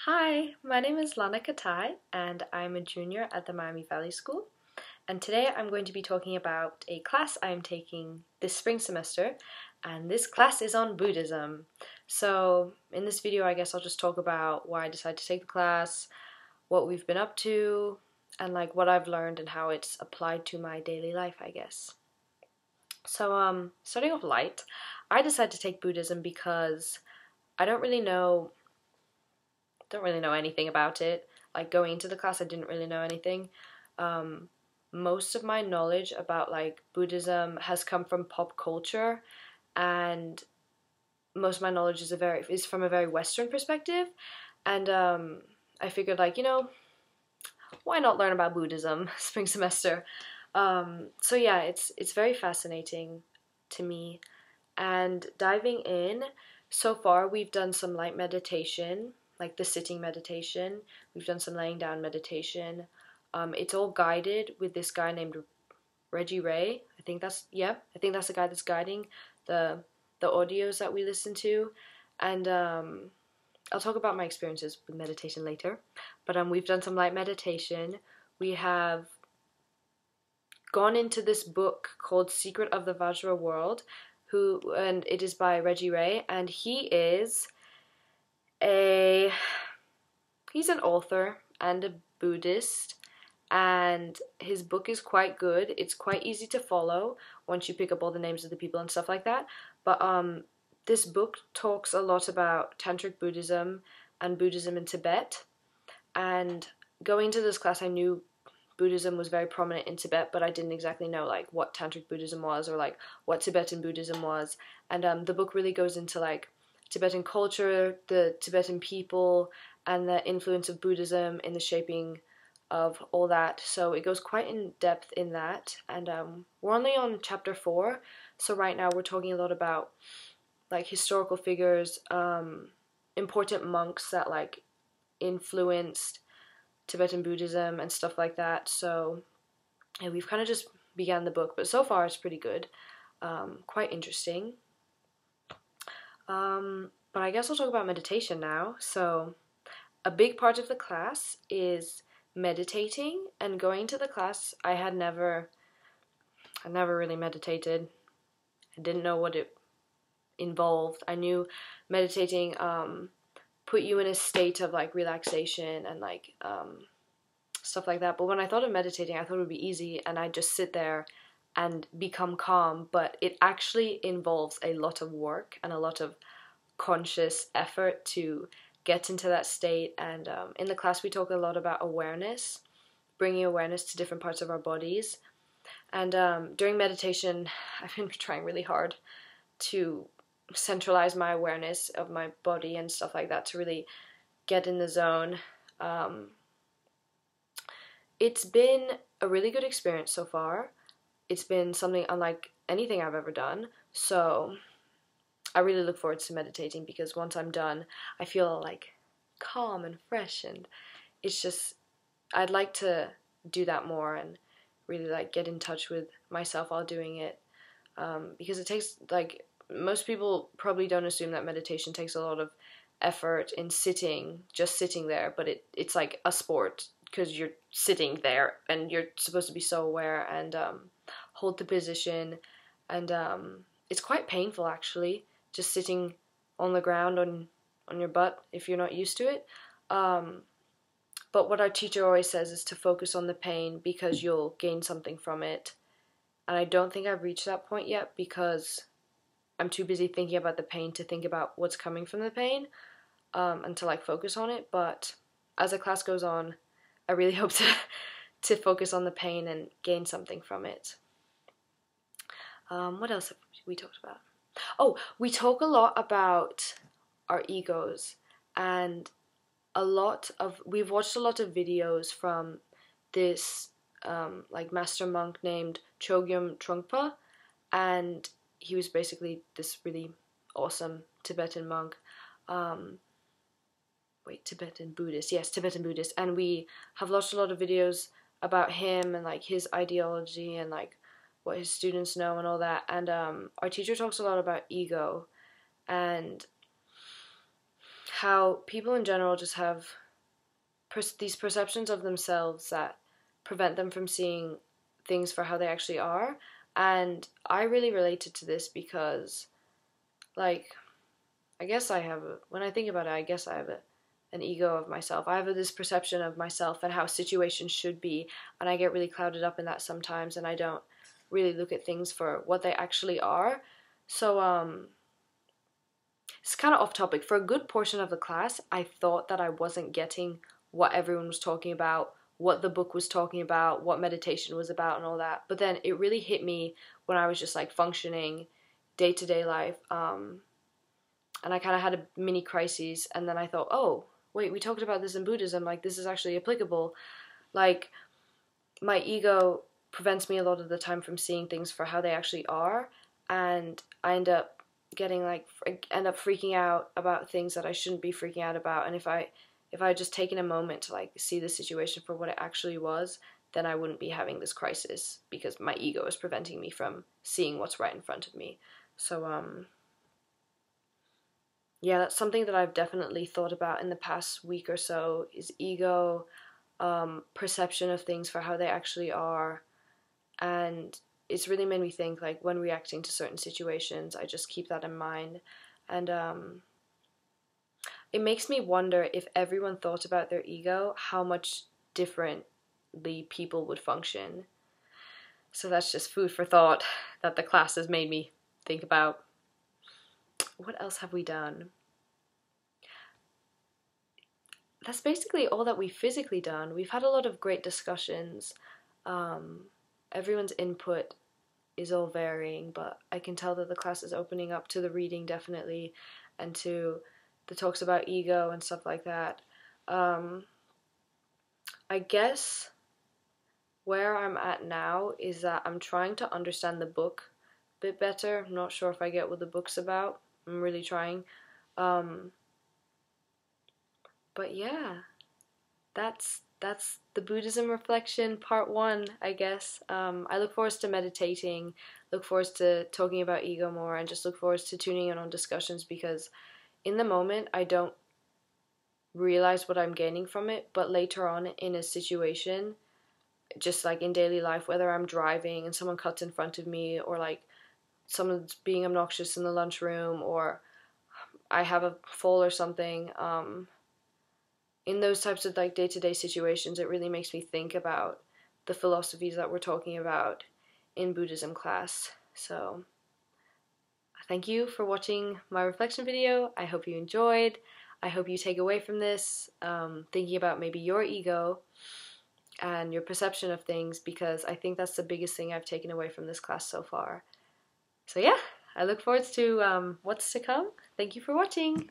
Hi, my name is Lana and I'm a junior at the Miami Valley School. And today I'm going to be talking about a class I'm taking this spring semester, and this class is on Buddhism. So in this video, I guess I'll just talk about why I decided to take the class, what we've been up to, and like what I've learned and how it's applied to my daily life, I guess. So starting off light, I decided to take Buddhism because I don't really know anything about it. Like going into the class, I didn't really know anything. Um, Most of my knowledge about like Buddhism has come from pop culture, and most of my knowledge is from a very Western perspective. And I figured why not learn about Buddhism spring semester? So yeah, it's very fascinating to me. And diving in, so far we've done some light meditation, like the sitting meditation. We've done some laying down meditation. It's all guided with this guy named Reggie Ray. I think that's the guy that's guiding the audios that we listen to. And I'll talk about my experiences with meditation later. But we've done some light meditation. We have gone into this book called Secret of the Vajra World, and it is by Reggie Ray, and he's an author and a Buddhist, and his book is quite good. It's quite easy to follow once you pick up all the names of the people and stuff like that. But this book talks a lot about Tantric Buddhism and Buddhism in Tibet. And going to this class, I knew Buddhism was very prominent in Tibet, but I didn't exactly know like what Tantric Buddhism was or like what Tibetan Buddhism was. And the book really goes into like Tibetan culture, the Tibetan people, and the influence of Buddhism in the shaping of all that. So it goes quite in depth in that. And we're only on chapter 4, so right now we're talking a lot about like historical figures, important monks that like influenced Tibetan Buddhism and stuff like that. So yeah, we've kind of just began the book, but so far it's pretty good, quite interesting. But I guess I'll talk about meditation now. So a big part of the class is meditating, and going to the class, I never really meditated. I didn't know what it involved. I knew meditating put you in a state of like relaxation and like stuff like that. But when I thought of meditating, I thought it would be easy and I'd just sit there and become calm. But it actually involves a lot of work and a lot of conscious effort to get into that state. And in the class, we talk a lot about awareness, bringing awareness to different parts of our bodies. And during meditation, I've been trying really hard to centralize my awareness of my body and stuff like that to really get in the zone. It's been a really good experience so far. It's been something unlike anything I've ever done. So I really look forward to meditating because once I'm done, I feel like calm and fresh, and it's just, I'd like to do that more and really like get in touch with myself while doing it. Because it takes, like, most people probably don't assume that meditation takes a lot of effort in just sitting there, but it's like a sport because you're sitting there and you're supposed to be so aware and hold the position, and it's quite painful actually, just sitting on the ground on your butt if you're not used to it. But what our teacher always says is to focus on the pain because you'll gain something from it. And I don't think I've reached that point yet because I'm too busy thinking about the pain to think about what's coming from the pain, and to like focus on it. But as the class goes on, I really hope to focus on the pain and gain something from it. What else have we talked about? Oh, we talk a lot about our egos, and we've watched a lot of videos from this like master monk named Chogyam Trungpa, and he was basically this really awesome Tibetan monk. Tibetan Buddhist. Yes, Tibetan Buddhist. And we have watched a lot of videos about him and like his ideology and like what his students know and all that. And our teacher talks a lot about ego and how people in general just have these perceptions of themselves that prevent them from seeing things for how they actually are. And I really related to this because, like, I guess when I think about it, I guess I have an ego of myself. I have this perception of myself and how situations should be, and I get really clouded up in that sometimes, and I don't really look at things for what they actually are. So, it's kind of off topic. For a good portion of the class, I thought that I wasn't getting what everyone was talking about, what the book was talking about, what meditation was about, and all that. But then it really hit me when I was just like functioning day to day life. And I kind of had a mini crisis, and then I thought, oh, wait, we talked about this in Buddhism. Like, this is actually applicable. Like, my ego prevents me a lot of the time from seeing things for how they actually are, and I end up freaking out about things that I shouldn't be freaking out about. And if I had just taken a moment to like see the situation for what it actually was, then I wouldn't be having this crisis because my ego is preventing me from seeing what's right in front of me. So yeah, that's something that I've definitely thought about in the past week or so, is ego, perception of things for how they actually are. And it's really made me think, like, when reacting to certain situations, I just keep that in mind. And it makes me wonder, if everyone thought about their ego, how much differently people would function. So that's just food for thought that the class has made me think about. What else have we done? That's basically all that we've physically done. We've had a lot of great discussions. Everyone's input is all varying, but I can tell that the class is opening up to the reading, definitely, and to the talks about ego and stuff like that. I guess where I'm at now is that I'm trying to understand the book a bit better. I'm not sure if I get what the book's about. I'm really trying. But yeah, that's the Buddhism reflection part 1, I guess. I look forward to meditating, look forward to talking about ego more, and just look forward to tuning in on discussions, because in the moment I don't realize what I'm gaining from it, but later on in a situation, just like in daily life, whether I'm driving and someone cuts in front of me, or like someone's being obnoxious in the lunchroom, or I have a fall or something, in those types of like day-to-day situations, it really makes me think about the philosophies that we're talking about in Buddhism class. So thank you for watching my reflection video. I hope you enjoyed. I hope you take away from this thinking about maybe your ego and your perception of things, because I think that's the biggest thing I've taken away from this class so far. So yeah, I look forward to what's to come. Thank you for watching.